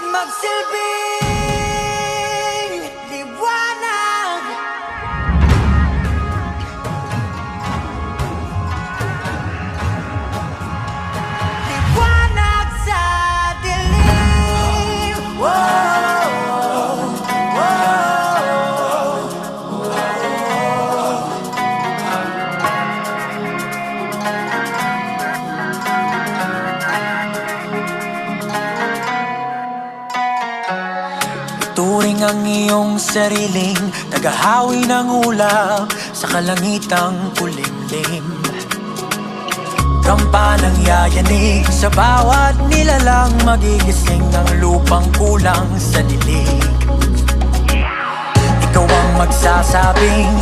magsilbing liwanag. Liwanag sa dilim. Whoa, whoa. Turing ang iyong sariling naghahawi ng ulap sa kalangitang kulimlim. Kampanang yayanig sa bawat nilalang, magigising ang lupang kulang sa dilig. Ikaw ang magsasabing